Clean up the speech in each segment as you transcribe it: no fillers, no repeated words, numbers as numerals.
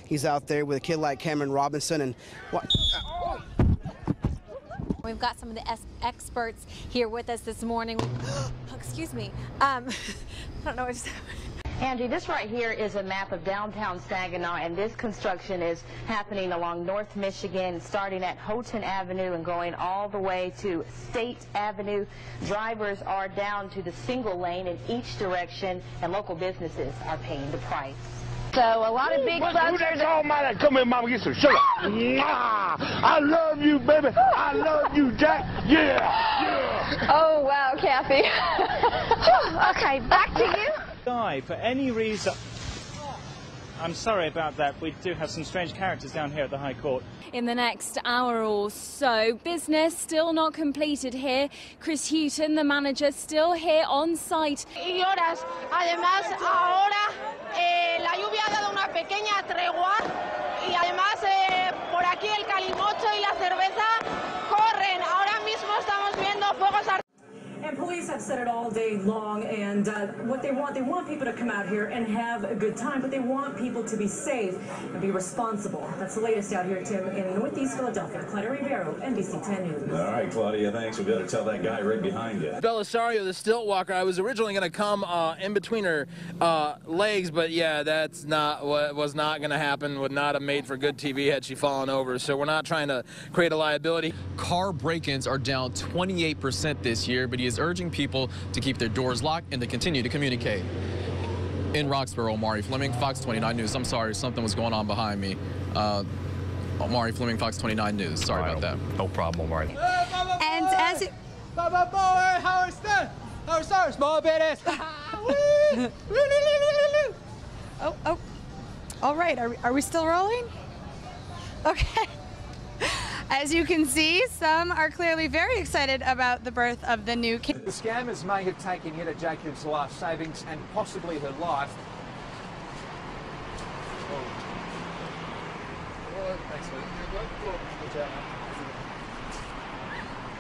he's out there with a kid like Cameron Robinson. And we've got some of the experts here with us this morning. Oh, excuse me. I don't know what just happened. Angie, this right here is a map of downtown Saginaw, and this construction is happening along North Michigan, starting at Houghton Avenue and going all the way to State Avenue. Drivers are down to the single lane in each direction, and local businesses are paying the price. So a lot of big clusters. Come here, Mama, get some sugar. I love you, baby. I love you, Jack. Yeah, yeah. Oh, wow, Kathy. Okay, back to you. For any reason, I'm sorry about that. We do have some strange characters down here at the High Court. In the next hour or so, business still not completed here. Chris Houghton, the manager, still here on site. Y horas. Además, ahora la lluvia ha dado una pequeña tregua y además por aquí el calimocho y la cerveza corren. Ahora mismo estamos viendo fuegos artificiales. And police have said it all day long, and what they want people to come out here and have a good time, but they want people to be safe and be responsible. That's the latest out here, Tim, in Northeast Philadelphia. Claudia Rivero, NBC 10 News. All right, Claudia, thanks. We've got to tell that guy right behind you. Belisario, the stilt walker, I was originally going to come in between her legs, but yeah, that's not what was not going to happen. Would not have made for good TV had she fallen over, so we're not trying to create a liability. Car break-ins are down 28% this year, but he is urging people to keep their doors locked and to continue to communicate. In Roxborough, Omari Fleming, Fox 29 News. I'm sorry, something was going on behind me. Omari Fleming, Fox 29 News. Sorry about that. No problem, Omari. And as it... Small business. Oh. All right, are we still rolling? Okay. As you can see, some are clearly very excited about the birth of the new kid. The scammers may have taken Hedda Jacobs' life savings and possibly her life. Thanks,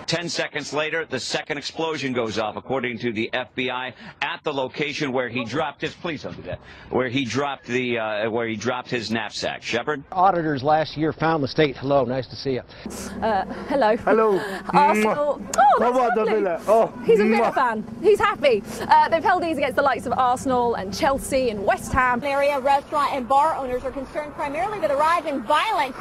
10 seconds later, the second explosion goes off, according to the FBI, at the location where he dropped his. Please don't do that. Where he dropped his knapsack. Shepard. Auditors last year found the state. Hello, nice to see you. Hello. Hello. Arsenal. Oh, that's lovely. Oh, he's a Villa fan. He's happy. They've held these against the likes of Arsenal and Chelsea and West Ham. Area restaurant and bar owners are concerned primarily with a rise in violence.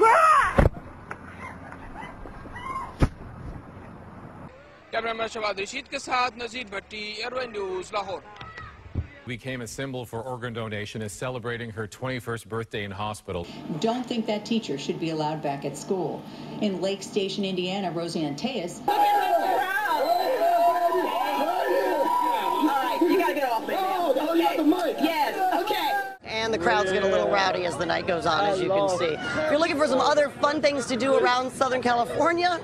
Became a symbol for organ donation, is celebrating her 21st birthday in hospital. Don't think that teacher should be allowed back at school. In Lake Station, Indiana, Rosie Anteas. All right, you gotta get off me now. Okay. Yes, okay. And the crowds get a little rowdy as the night goes on, as you can see. If you're looking for some other fun things to do around Southern California,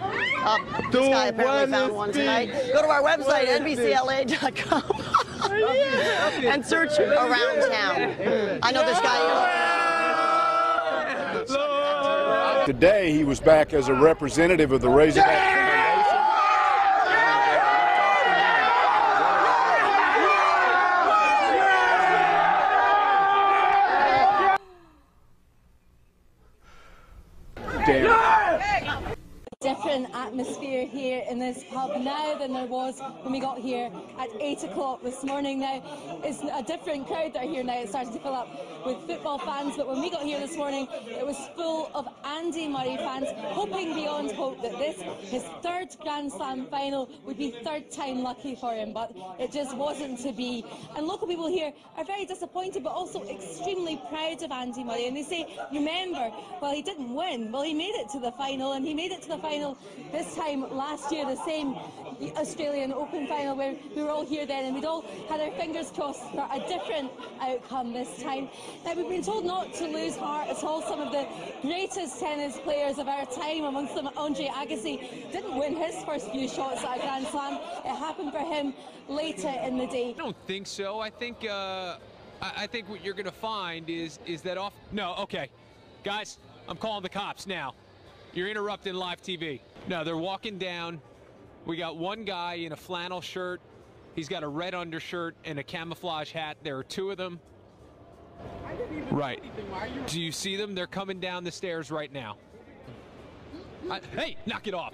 this guy apparently found one tonight. Go to our website, NBCLA.com, and search around town. I know this guy. Today, he was back as a representative of the Razorback. Different atmosphere here in this pub now than there was when we got here at 8 o'clock this morning. Now it's a different crowd that are here now. It started to fill up with football fans, but when we got here this morning it was full of Andy Murray fans, hoping beyond hope that this, his third Grand Slam final, would be third time lucky for him, but it just wasn't to be. And local people here are very disappointed but also extremely proud of Andy Murray, and they say, remember, well, he didn't win, well, he made it to the final, and he made it to the final this time last year, the same Australian Open final where we were all here then and we'd all had our fingers crossed for a different outcome this time. Now, we've been told not to lose heart at all. Some of the greatest tennis players of our time, amongst them Andre Agassi, didn't win his first few shots at a Grand Slam. It happened for him later in the day. I don't think so. I think what you're going to find is that off. No, okay, guys, I'm calling the cops now. You're interrupting live TV. No, they're walking down. We got one guy in a flannel shirt. He's got a red undershirt and a camouflage hat. There are two of them. Right. Do you see them? They're coming down the stairs right now. Hey, knock it off.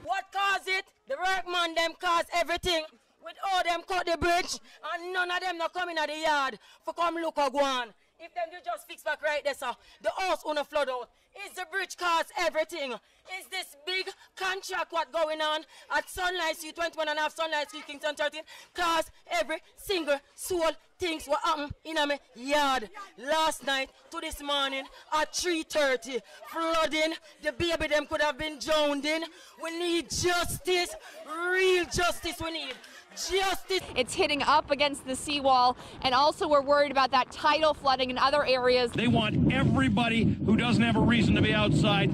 What caused it? The workman them caused everything. With all them cut the bridge, and none of them not coming at the yard for come look or go on. If them do just fix back right there, sir, the house on the flood out. Is the bridge cause everything? Is this big contract what going on at Sunlight Street 21 and a half Sunlight Street Kingston 13 cause every single soul things what happened in my yard last night to this morning at 3:30 flooding. The baby them could have been drowned in. We need justice, real justice we need. Justice. It's hitting up against the seawall, and also we're worried about that tidal flooding in other areas. They want everybody who doesn't have a reason to be outside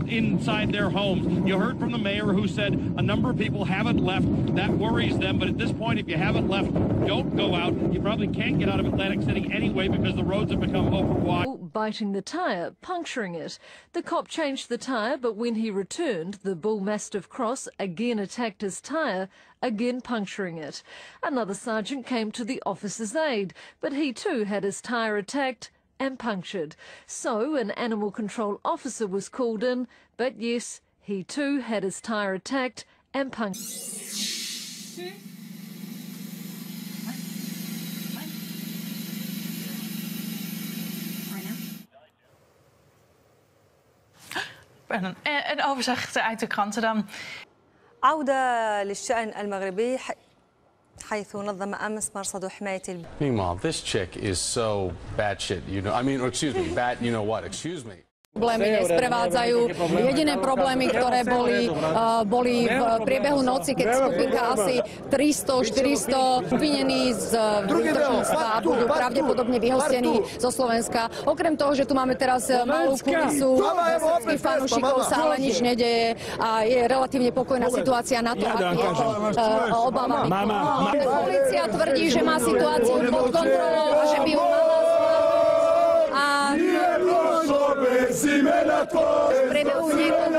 inside their homes. You heard from the mayor who said a number of people haven't left. That worries them, but at this point, if you haven't left, don't go out. You probably can't get out of Atlantic City anyway because the roads have become overwashed. Biting the tyre, puncturing it. The cop changed the tyre, but when he returned, the bull mastiff cross again attacked his tyre, again puncturing it. Another sergeant came to the officer's aid, but he too had his tyre attacked and punctured. So an animal control officer was called in, but yes, he too had his tyre attacked and punctured. Een overzicht uit de kranten dan. عودة للشأن المغربي حيث نظم أمس مرصد حماية. Meanwhile, this chick is so batshit, you know. I mean, excuse me, bat, you know what? Excuse me. Problémy nesprevádzajú. Jediné problémy, ktoré boli v priebehu noci, keď skupinka asi 300-400 obvinení z výtočníctva budú pravdepodobne vyhostení zo Slovenska. Okrem toho, že tu máme teraz malú kulisu, slovenských fanúšikov sa ale nič nedeje a je relatívne pokojná situácia na to, ak je to obávami. Polícia tvrdí, že má situáciu pod kontrolou a že by ju mala v priebehu niekoľkých